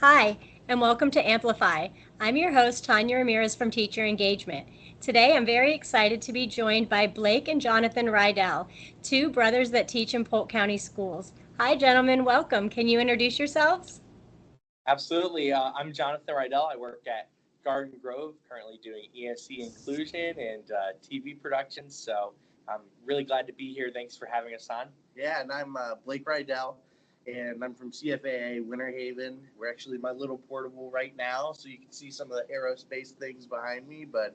Hi, and welcome to Amplify. I'm your host, Tanya Ramirez from Teacher Engagement. Today, I'm very excited to be joined by Blake and Jonathan Riedel, two brothers that teach in Polk County schools. Hi, gentlemen, welcome. Can you introduce yourselves? Absolutely. I'm Jonathan Riedel. I work at Garden Grove, currently doing ESC inclusion and TV productions. So I'm really glad to be here. Thanks for having us on. Yeah, and I'm Blake Riedel, and I'm from CFAA Winter Haven. We're actually my little portable right now, so you can see some of the aerospace things behind me. But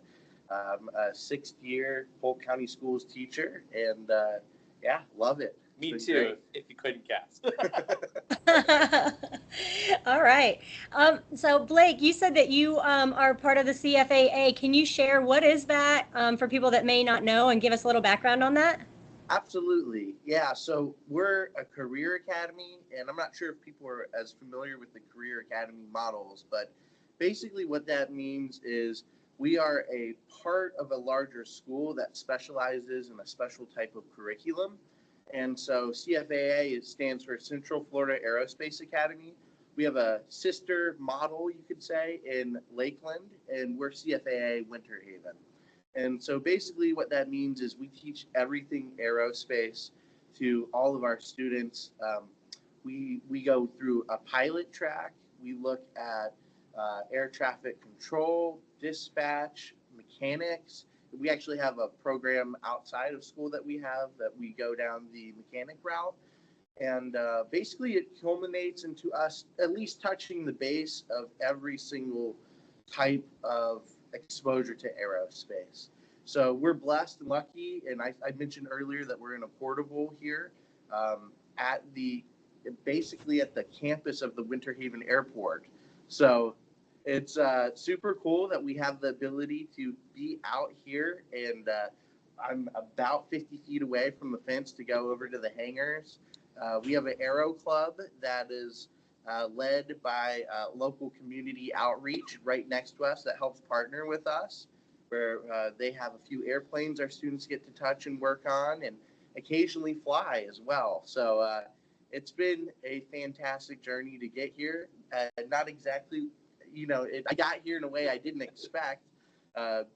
I'm a sixth year Polk County Schools teacher, and yeah, love it. Me too, if you couldn't guess. All right. So, Blake, you said that you are part of the CFAA. Can you share what is that for people that may not know and give us a little background on that? Absolutely. Yeah. So we're a career academy, and I'm not sure if people are as familiar with the career academy models, but basically what that means is we are a part of a larger school that specializes in a special type of curriculum. And so CFAA stands for Central Florida Aerospace Academy. We have a sister model, you could say, in Lakeland, and we're CFAA Winter Haven. And so basically what that means is we teach everything aerospace to all of our students. We go through a pilot track. We look at air traffic control, dispatch, mechanics. We actually have a program outside of school that we go down the mechanic route. And basically it culminates into us at least touching the base of every single type of exposure to aerospace. So we're blessed and lucky, and I mentioned earlier that we're in a portable here at basically at the campus of the Winter Haven Airport. So it's super cool that we have the ability to be out here, and I'm about 50 feet away from the fence to go over to the hangars. We have an aero club that is led by local community outreach right next to us that helps partner with us, where they have a few airplanes our students get to touch and work on, and occasionally fly as well. So it's been a fantastic journey to get here. Not exactly, I got here in a way I didn't expect.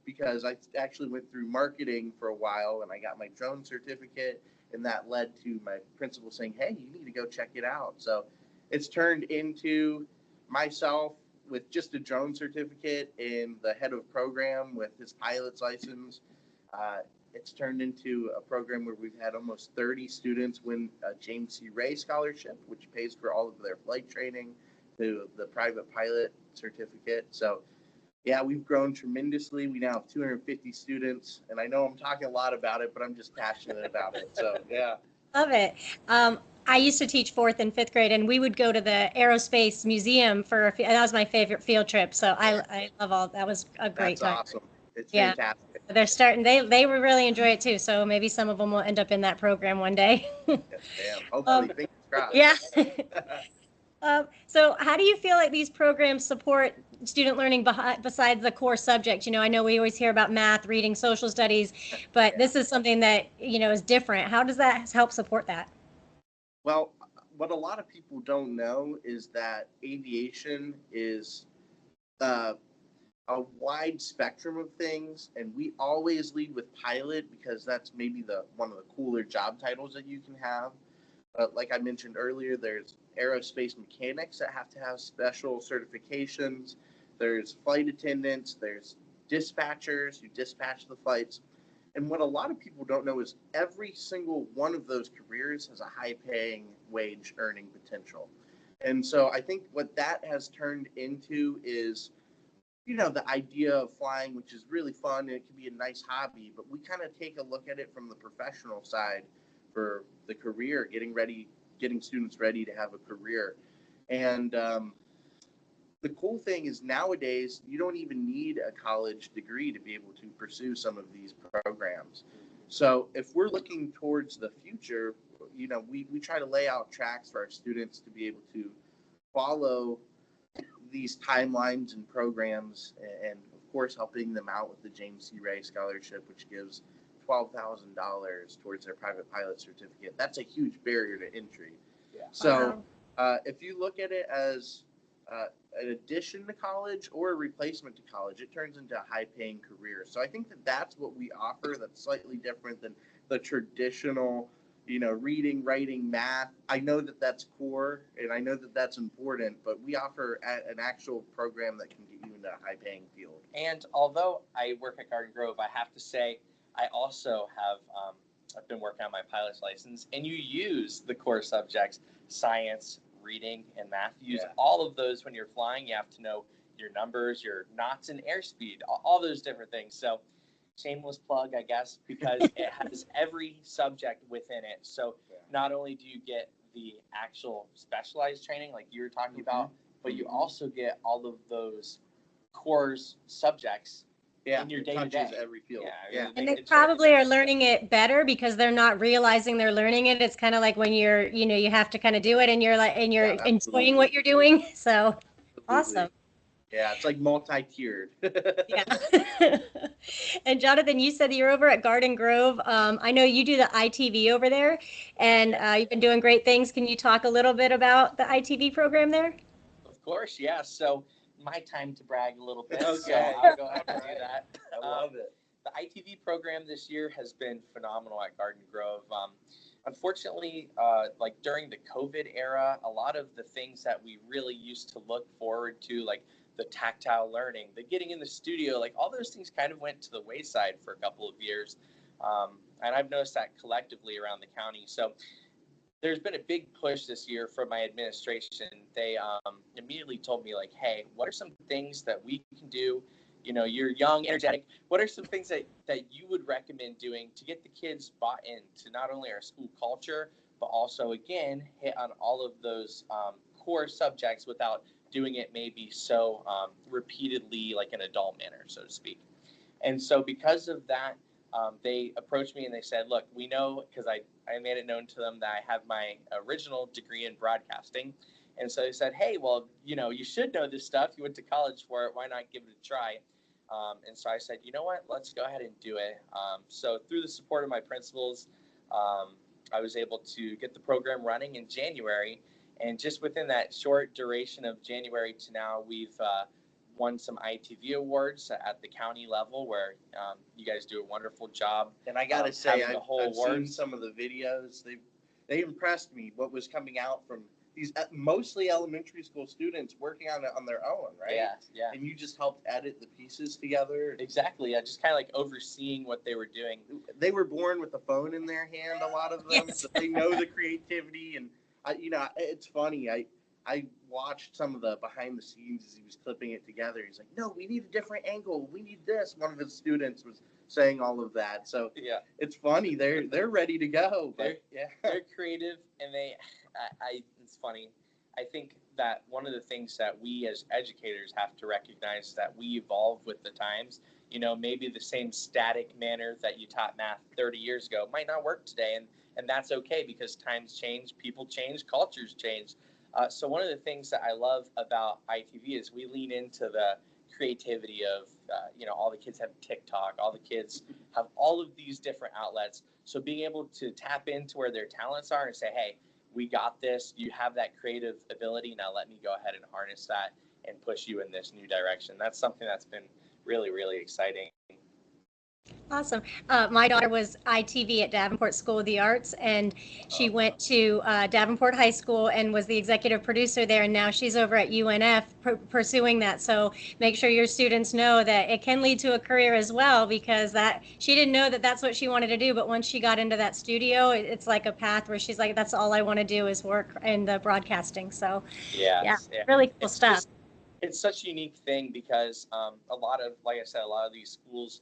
Because I actually went through marketing for a while and I got my drone certificate, and that led to my principal saying, hey, you need to go check it out. So it's turned into myself with just a drone certificate and the head of program with his pilot's license. It's turned into a program where we've had almost 30 students win a James C. Ray scholarship, which pays for all of their flight training, to the private pilot certificate. So yeah, we've grown tremendously. We now have 250 students, and I know I'm talking a lot about it, but I'm just passionate about it. So yeah. Love it. I used to teach fourth and fifth grade, and we would go to the Aerospace Museum that was my favorite field trip. So I love all that. Was a great time. That's awesome. It's Yeah. fantastic. They're starting. They would really enjoy it too. So maybe some of them will end up in that program one day. Yes, ma'am. Hopefully, fingers crossed. Yeah. So how do you feel like these programs support student learning besides the core subject? I know we always hear about math, reading, social studies, but this is something that, is different. How does that help support that? Well, what a lot of people don't know is that aviation is uh, a wide spectrum of things, and we always lead with pilot because that's maybe the one of the cooler job titles that you can have. But like I mentioned earlier, there's aerospace mechanics that have to have special certifications. There's flight attendants. There's dispatchers who dispatch the flights. And what a lot of people don't know is every single one of those careers has a high-paying wage earning potential. And so I think what that has turned into is, the idea of flying, which is really fun and it can be a nice hobby, but we kind of take a look at it from the professional side for the career, getting students ready to have a career. And the cool thing is nowadays, you don't even need a college degree to be able to pursue some of these programs. So if we're looking towards the future, we try to lay out tracks for our students to be able to follow these timelines and programs, and of course helping them out with the James C. Ray scholarship, which gives $12,000 towards their private pilot certificate. That's a huge barrier to entry. Yeah. So if you look at it as an addition to college or a replacement to college. It turns into a high-paying career. So I think that that's what we offer. That's slightly different than the traditional, reading, writing, math. I know that that's core, and I know that that's important, but we offer an actual program that can get you into a high-paying field. And although I work at Garden Grove, I have to say I also have I've been working on my pilot's license, and you use the core subjects, science, reading, and math. You use all of those when you're flying. You have to know your numbers, your knots and airspeed, all those different things. So shameless plug, I guess, because it has every subject within it. So not only do you get the actual specialized training like you were talking about, but you also get all of those core subjects in your day-to-day. Every field. And they probably are learning it better because they're not realizing they're learning it. It's kind of like when you're, you have to kind of do it and you're enjoying what you're doing. So awesome. Yeah, it's like multi-tiered. Yeah. And Jonathan, you said that you're over at Garden Grove. I know you do the ITV over there, and you've been doing great things. Can you talk a little bit about the ITV program there? Of course, yeah. So my time to brag a little bit. Okay. So I'll go ahead and do that. I love it. The ITV program this year has been phenomenal at Garden Grove. Unfortunately, like during the COVID era, a lot of the things that we really used to look forward to, like the tactile learning, the getting in the studio, like all those things kind of went to the wayside for a couple of years. And I've noticed that collectively around the county. So there's been a big push this year from my administration. They immediately told me, like, hey, what are some things that we can do? You're young, energetic. What are some things that you would recommend doing to get the kids bought into not only our school culture, but also, again, hit on all of those core subjects without doing it maybe so repeatedly, like an adult manner, so to speak. And so because of that, they approached me and they said, look, we know, because I made it known to them that I have my original degree in broadcasting. And so they said, hey, well, you should know this stuff. You went to college for it. Why not give it a try? And so I said, you know what, let's go ahead and do it. So through the support of my principals, I was able to get the program running in January. And just within that short duration of January to now, we've won some ITV awards at the county level where you guys do a wonderful job. And I got to say, I've seen some of the videos. They impressed me, what was coming out from these mostly elementary school students working on it on their own, right? Yeah. And you just helped edit the pieces together. Exactly. I just kind of like overseeing what they were doing. They were born with a phone in their hand, a lot of them, so they know the creativity. And it's funny. I watched some of the behind the scenes as he was clipping it together. He's like, no, we need a different angle. We need this. One of his students was saying all of that. So it's funny. They're ready to go. But they're creative, and it's funny. I think that one of the things that we as educators have to recognize is that we evolve with the times. Maybe the same static manner that you taught math 30 years ago might not work today, and that's okay because times change, people change, cultures change. So one of the things that I love about ITV is we lean into the creativity of, all the kids have TikTok, all the kids have all of these different outlets. So being able to tap into where their talents are and say, hey, we got this, you have that creative ability, now let me go ahead and harness that and push you in this new direction. That's something that's been really, really exciting. Awesome. My daughter was ITV at Davenport School of the Arts, and she went to Davenport High School and was the executive producer there, and now she's over at UNF pursuing that. So make sure your students know that it can lead to a career as well, because she didn't know that that's what she wanted to do, but once she got into that studio, it's like a path where she's like, that's all I want to do is work in the broadcasting. So really cool stuff. It's such a unique thing because a lot of, like I said, a lot of these schools,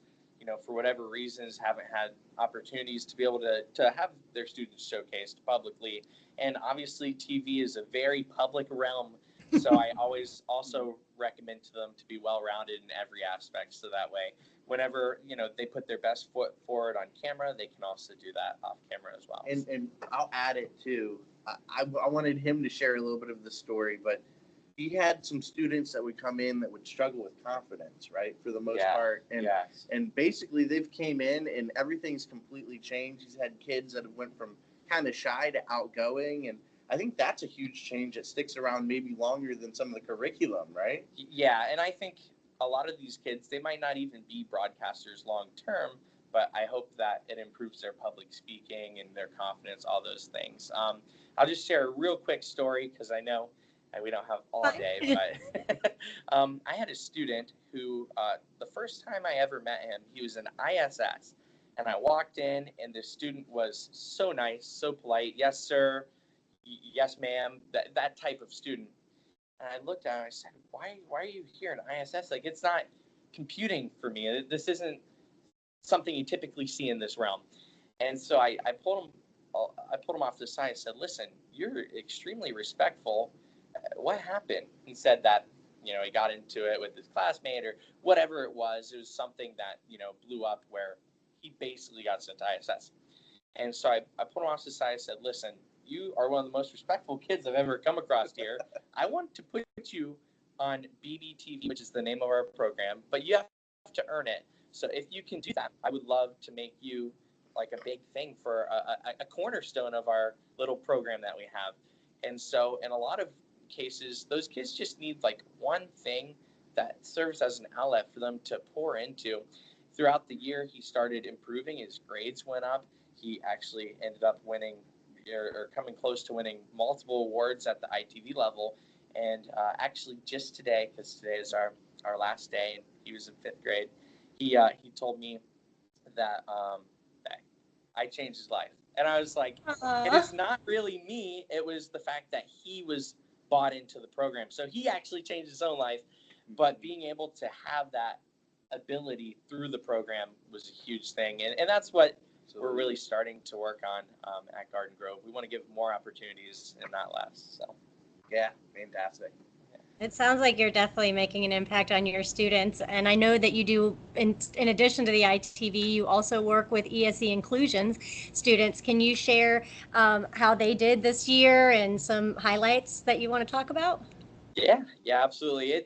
for whatever reasons, haven't had opportunities to be able to have their students showcased publicly. And obviously, TV is a very public realm. So I always also recommend to them to be well-rounded in every aspect. So that way, whenever, they put their best foot forward on camera, they can also do that off camera as well. And I'll add it too. I wanted him to share a little bit of the story, but he had some students that would come in that would struggle with confidence, right, for the most part. And basically they've came in and everything's completely changed. He's had kids that have went from kind of shy to outgoing. And I think that's a huge change that sticks around maybe longer than some of the curriculum, right? Yeah, and I think a lot of these kids, they might not even be broadcasters long term, but I hope that it improves their public speaking and their confidence, all those things. I'll just share a real quick story because I know we don't have all day, but I had a student who, the first time I ever met him, he was an ISS. And I walked in, and the student was so nice, so polite. Yes, sir. Yes, ma'am. That type of student. And I looked at him and I said, why are you here in ISS? Like, it's not computing for me. This isn't something you typically see in this realm. And so I pulled him off to the side and said, listen, you're extremely respectful. What happened? He said that, he got into it with his classmate or whatever it was. It was something that, blew up where he basically got sent to ISS. And so I pulled him off to the side and said, listen, you are one of the most respectful kids I've ever come across here. I want to put you on BBTV, which is the name of our program, but you have to earn it. So if you can do that, I would love to make you like a big thing for a cornerstone of our little program that we have. And so in a lot of cases, those kids just need like one thing that serves as an outlet for them to pour into. Throughout the year, he started improving. His grades went up. He actually ended up winning or coming close to winning multiple awards at the ITV level. And actually just today, because today is our last day and he was in 5th grade, he told me that, that I changed his life. And I was like, It is not really me. It was the fact that he was bought into the program. So he actually changed his own life, but being able to have that ability through the program was a huge thing. And that's what we're really starting to work on at Garden Grove. We want to give more opportunities and not less. So, yeah, fantastic. It sounds like you're definitely making an impact on your students. And I know that you do, in addition to the ITV, you also work with ESE Inclusions students. Can you share how they did this year and some highlights that you want to talk about? Yeah, absolutely.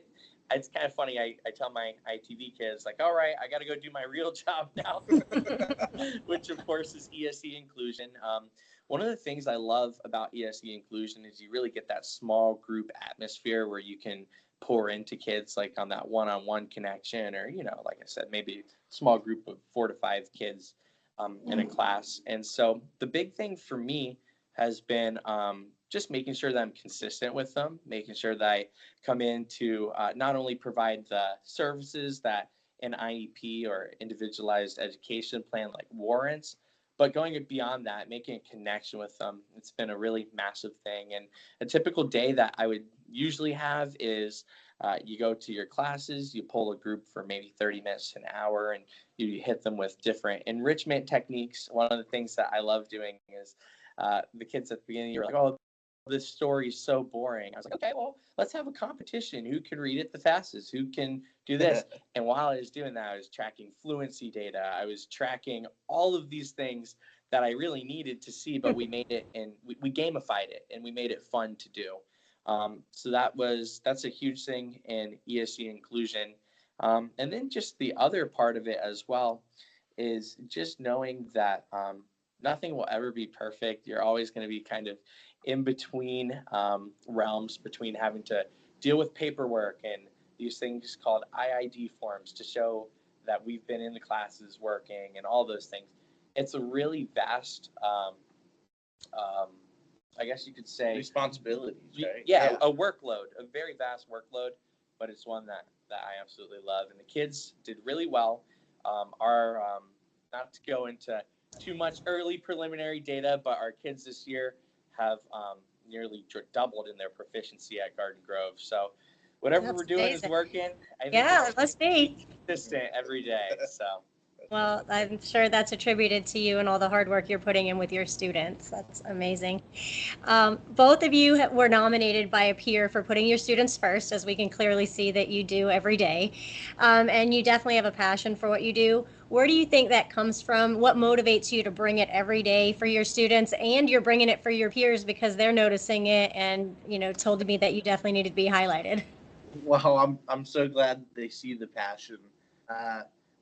It's kind of funny. I tell my ITV kids, like, all right, I got to go do my real job now, which of course is ESE Inclusion. One of the things I love about ESE Inclusion is you really get that small group atmosphere where you can pour into kids like on that one-on-one connection, or, like I said, maybe a small group of 4 to 5 kids in a class. And so the big thing for me has been just making sure that I'm consistent with them, making sure that I come in to not only provide the services that an IEP or individualized education plan like warrants, but going beyond that, making a connection with them. It's been a really massive thing. And a typical day that I would usually have is you go to your classes, you pull a group for maybe 30 minutes to an hour, and you hit them with different enrichment techniques. One of the things that I love doing is the kids at the beginning, you're like, oh, this story is so boring. I was like, okay, well, let's have a competition. Who can read it the fastest? Who can do this? And while I was doing that, I was tracking fluency data. I was tracking all of these things that I really needed to see, but we made it and we gamified it and we made it fun to do. So that's a huge thing in ESE Inclusion. And then just the other part of it as well is just knowing that nothing will ever be perfect. You're always going to be kind of in between realms between having to deal with paperwork and these things called IID forms to show that we've been in the classes working and all those things. It's a really vast, I guess you could say, responsibilities, right? Yeah, a workload, a very vast workload, but it's one that I absolutely love. And the kids did really well. Not to go into too much early preliminary data, but our kids this year have nearly doubled in their proficiency at Garden Grove. So whatever we're doing is working. I think it must be consistent every day. So. Well, I'm sure that's attributed to you and all the hard work you're putting in with your students. That's amazing. Both of you were nominated by a peer for putting your students first, as we can clearly see that you do every day. And you definitely have a passion for what you do. Where do you think that comes from? What motivates you to bring it every day for your students, and you're bringing it for your peers because they're noticing it and, told me that you definitely need to be highlighted? Well, I'm so glad they see the passion.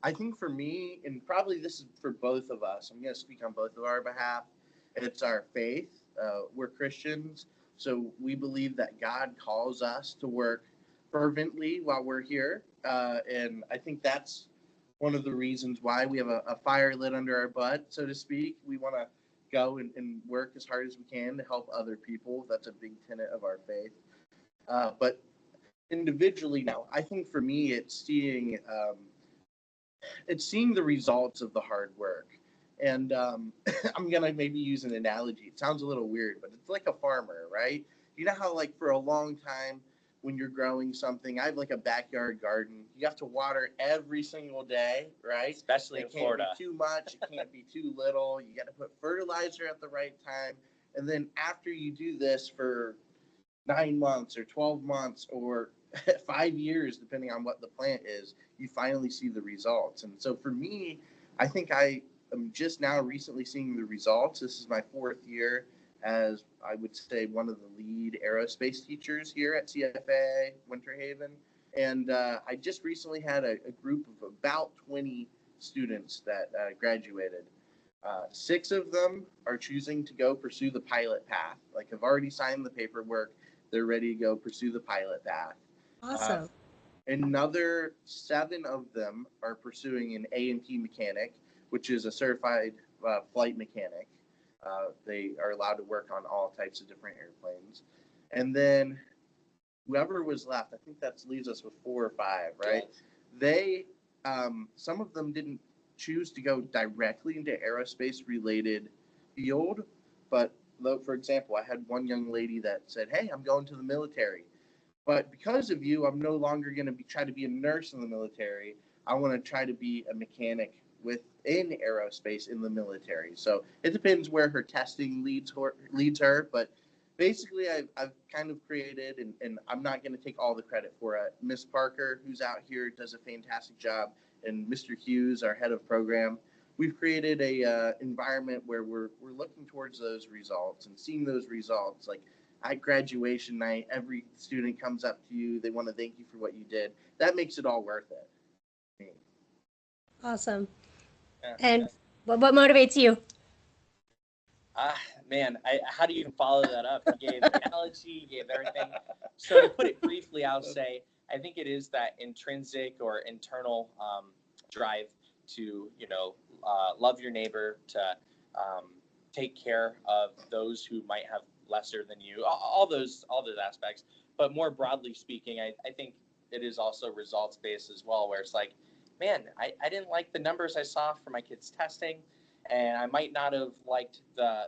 I think for me, and probably this is for both of us, I'm going to speak on both of our behalf, it's our faith. we're Christians, so we believe that God calls us to work fervently while we're here, and I think that's one of the reasons why we have a fire lit under our butt, so to speak. We want to go and work as hard as we can to help other people. That's a big tenet of our faith. But individually now, I think for me, it's seeing the results of the hard work. And I'm gonna maybe use an analogy. It sounds a little weird, but it's like a farmer, right? You know how like for a long time when you're growing something, I have like a backyard garden. You have to water every single day, right? Especially in Florida. It can't be too much. It can't be too little. You got to put fertilizer at the right time. And then after you do this for 9 months or 12 months or 5 years, depending on what the plant is, you finally see the results. And so for me, I think I am just now recently seeing the results. This is my 4th year as, I would say, one of the lead aerospace teachers here at CFA Winter Haven. And I just recently had a group of about 20 students that graduated. 6 of them are choosing to go pursue the pilot path. Like, have already signed the paperwork. They're ready to go pursue the pilot path. Awesome. Another 7 of them are pursuing an A&P mechanic, which is a certified flight mechanic. They are allowed to work on all types of different airplanes. And then whoever was left, I think that leaves us with 4 or 5, right? Yes. They, some of them didn't choose to go directly into aerospace related field, but for example, I had one young lady that said, "Hey, I'm going to the military, but because of you, I'm no longer going to try to be a nurse in the military. I want to try to be a mechanic within aerospace in the military." So it depends where her testing leads her, but basically I've kind of created, and I'm not going to take all the credit for it. Miss Parker, who's out here, does a fantastic job, and Mr. Hughes, our head of program. We've created a environment where we're looking towards those results and seeing those results. Like at graduation night, every student comes up to you. They want to thank you for what you did. That makes it all worth it. Awesome. Yeah. And what motivates you? Man, how do you even follow that up? You gave the analogy, you gave everything. So to put it briefly, I'll say I think it is that intrinsic or internal drive to, love your neighbor, to take care of those who might have lesser than you, all those aspects. But more broadly speaking, I think it is also results based as well, where it's like, man, I didn't like the numbers I saw for my kids' testing, and I might not have liked the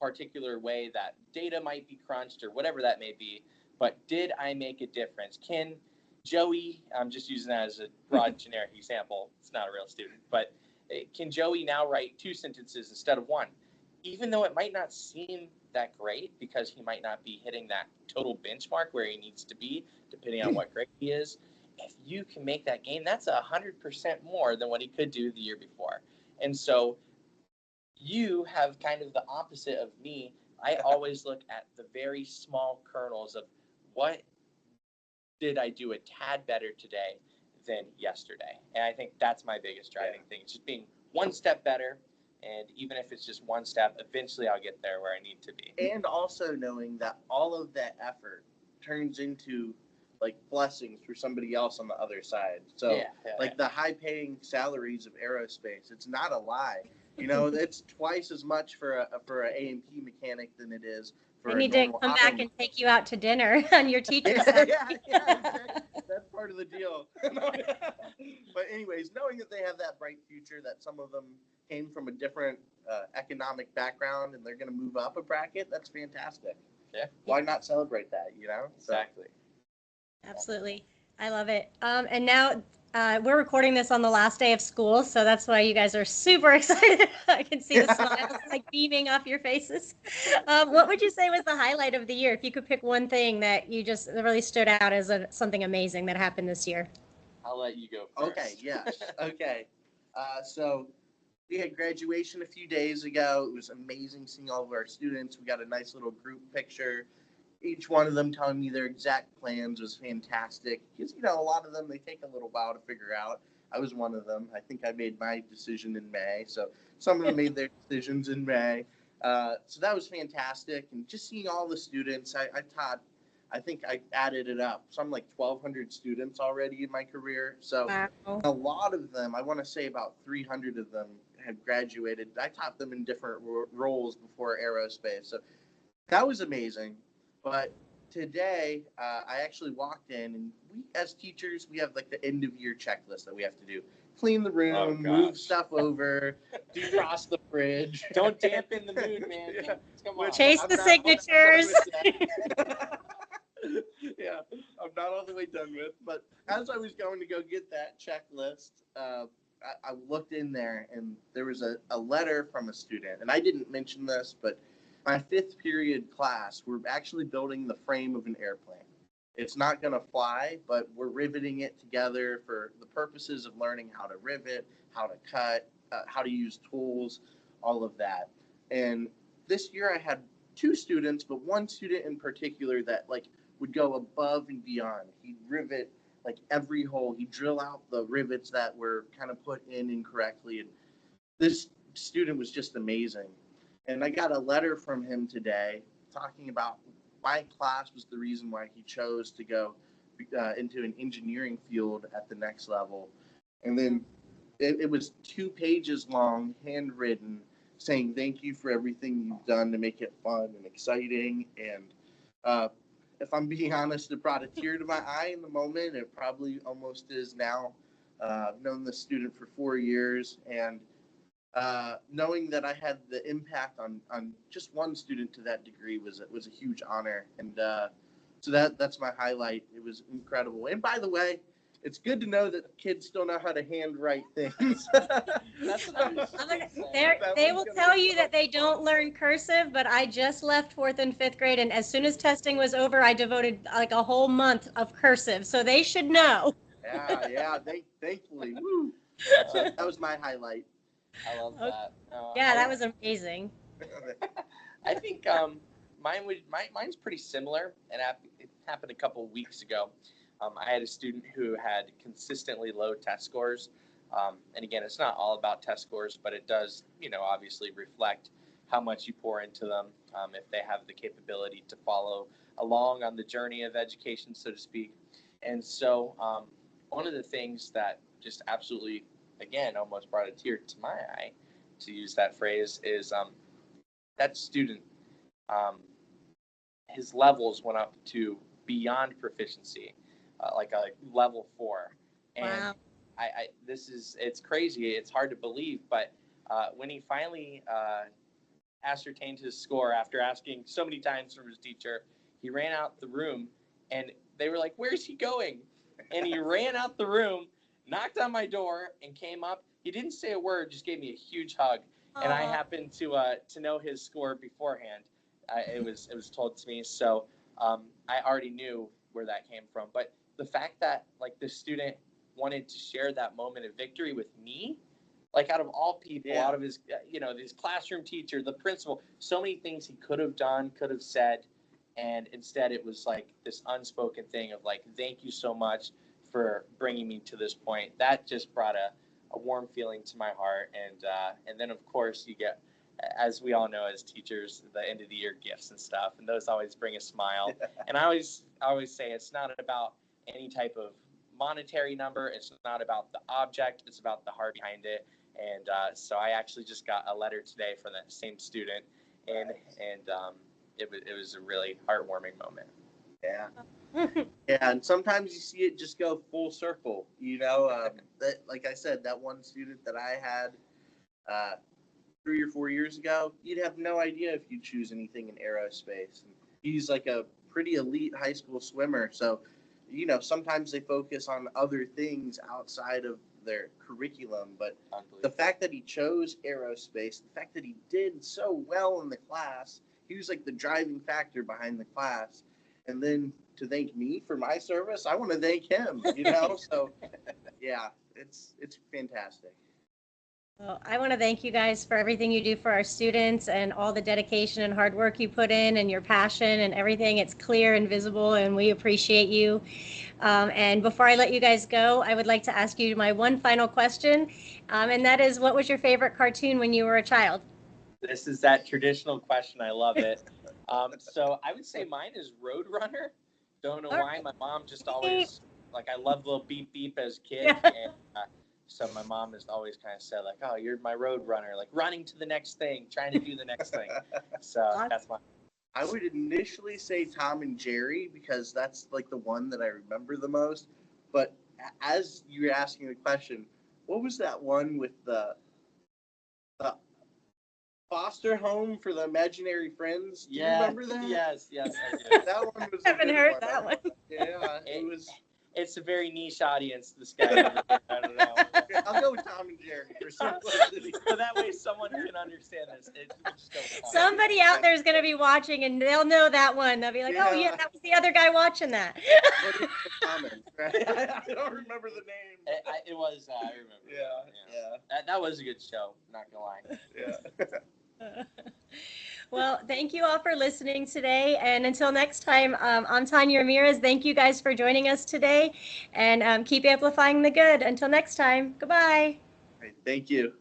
particular way that data might be crunched or whatever that may be, but did I make a difference? Can Joey, I'm just using that as a broad generic example, it's not a real student, but can Joey now write 2 sentences instead of 1? Even though it might not seem that great because he might not be hitting that total benchmark where he needs to be, depending on what grade he is. If you can make that gain, that's 100% more than what he could do the year before. And so you have kind of the opposite of me. I always look at the very small kernels of what did I do a tad better today than yesterday. And I think that's my biggest driving thing, just being one step better. And even if it's just one step, eventually I'll get there where I need to be. And also knowing that all of that effort turns into like blessings for somebody else on the other side. So the high paying salaries of aerospace, it's not a lie. It's twice as much for a A&P mechanic than it is for I need to come back and take you out to dinner on your teacher's side. Exactly. That's part of the deal. But anyways, knowing that they have that bright future, that some of them came from a different economic background and they're going to move up a bracket, that's fantastic. Yeah. Why not celebrate that, Exactly. Absolutely. I love it. And now we're recording this on the last day of school, so that's why you guys are super excited. I can see the smiles like beaming off your faces. What would you say was the highlight of the year? If you could pick one thing that you just really stood out as something amazing that happened this year. I'll let you go first. Okay, yes. Okay. So we had graduation a few days ago. It was amazing seeing all of our students. We got a nice little group picture. Each one of them telling me their exact plans was fantastic. Because, a lot of them, they take a little while to figure out. I was one of them. I think I made my decision in May. So some of them made their decisions in May. So that was fantastic. And just seeing all the students, I taught, I think I added it up. So I'm like 1,200 students already in my career. So Wow. a lot of them, I want to say about 300 of them had graduated. I taught them in different roles before aerospace. So that was amazing. But today, I actually walked in, and we, as teachers, we have like the end of year checklist that we have to do: clean the room, move stuff over, defrost the fridge. Don't dampen the mood, man. Yeah. Come on. Chase I'm the not all the way done signatures. with that. Yeah, I'm not all the way done with. But as I was going to go get that checklist, I looked in there, and there was a letter from a student. And I didn't mention this, but my 5th period class, we're actually building the frame of an airplane. It's not going to fly, but we're riveting it together for the purposes of learning how to rivet, how to cut, how to use tools, all of that. And this year I had 2 students, but one student in particular that like would go above and beyond. He'd rivet like every hole. He'd drill out the rivets that were kind of put in incorrectly. And this student was just amazing. And I got a letter from him today talking about my class was the reason why he chose to go into an engineering field at the next level. And then it was 2 pages long, handwritten, saying thank you for everything you've done to make it fun and exciting. And if I'm being honest, it brought a tear to my eye in the moment. It probably almost is now. I've known this student for 4 years, and knowing that I had the impact on just one student to that degree was a huge honor. And so that's my highlight. It was incredible. And by the way, it's good to know that kids still know how to handwrite things. That's what They will tell you that they don't learn cursive, but I just left 4th and 5th grade, and as soon as testing was over, I devoted like a whole month of cursive, so they should know. Yeah, thankfully. Woo. So that was my highlight. I love that. Yeah, that was amazing. I think mine's pretty similar, and it happened a couple weeks ago. I had a student who had consistently low test scores. And again, it's not all about test scores, but it does, obviously reflect how much you pour into them, if they have the capability to follow along on the journey of education, so to speak. And so one of the things that just absolutely, again, almost brought a tear to my eye, to use that phrase, is that student, his levels went up to beyond proficiency. Like a level 4, and Wow. it's crazy. It's hard to believe, but when he finally ascertained his score after asking so many times from his teacher, he ran out the room, and they were like, "Where's he going?" And he ran out the room, knocked on my door, and came up. He didn't say a word, just gave me a huge hug, and I happened to know his score beforehand. It was told to me, so I already knew where that came from, but the fact that like the student wanted to share that moment of victory with me, like out of all people, out of his, his classroom teacher, the principal, so many things he could have done, could have said. And instead it was like this unspoken thing of like, thank you so much for bringing me to this point. That just brought a warm feeling to my heart. And then of course you get, as we all know as teachers, the end of the year gifts and stuff, and those always bring a smile. And I always say it's not about any type of monetary number. It's not about the object. It's about the heart behind it. And so I actually just got a letter today from that same student, and it was a really heartwarming moment. Yeah. Yeah, and sometimes you see it just go full circle. That, like I said, that one student that I had 3 or 4 years ago, you'd have no idea if you'd choose anything in aerospace. And he's like a pretty elite high school swimmer, so sometimes they focus on other things outside of their curriculum, but the fact that he chose aerospace, the fact that he did so well in the class, he was like the driving factor behind the class. And then to thank me for my service, I want to thank him, So yeah, it's fantastic. Well, I want to thank you guys for everything you do for our students and all the dedication and hard work you put in, and your passion and everything. It's clear and visible, and we appreciate you. And before I let you guys go, I would like to ask you my one final question, and that is, what was your favorite cartoon when you were a child? This is that traditional question. I love it. So I would say mine is Roadrunner. Don't know why. My mom just always, like, I love little beep beep as a kid. Yeah. And so my mom has always kind of said, like, oh, you're my Roadrunner, like running to the next thing, trying to do the next thing. So that's mine. I would initially say Tom and Jerry because that's like the one that I remember the most. But as you were asking the question, what was that one with the foster home for the imaginary friends? Do you remember that? Yes, I do. That one was. I haven't heard that one. Yeah, it was. It's a very niche audience, this guy over here. I don't know. I'll go with Tom and Jerry for simplicity. So that way someone can understand this. We'll just go with Tom. Somebody out there is going to be watching and they'll know that one. They'll be like, oh, yeah, that was the other guy watching that. What is the comment, right? I don't remember the name. It was, I remember. Yeah. That was a good show, not going to lie. Yeah. Well, thank you all for listening today. And until next time, I'm Tanya Ramirez. Thank you guys for joining us today. And keep amplifying the good. Until next time, goodbye. Right, thank you.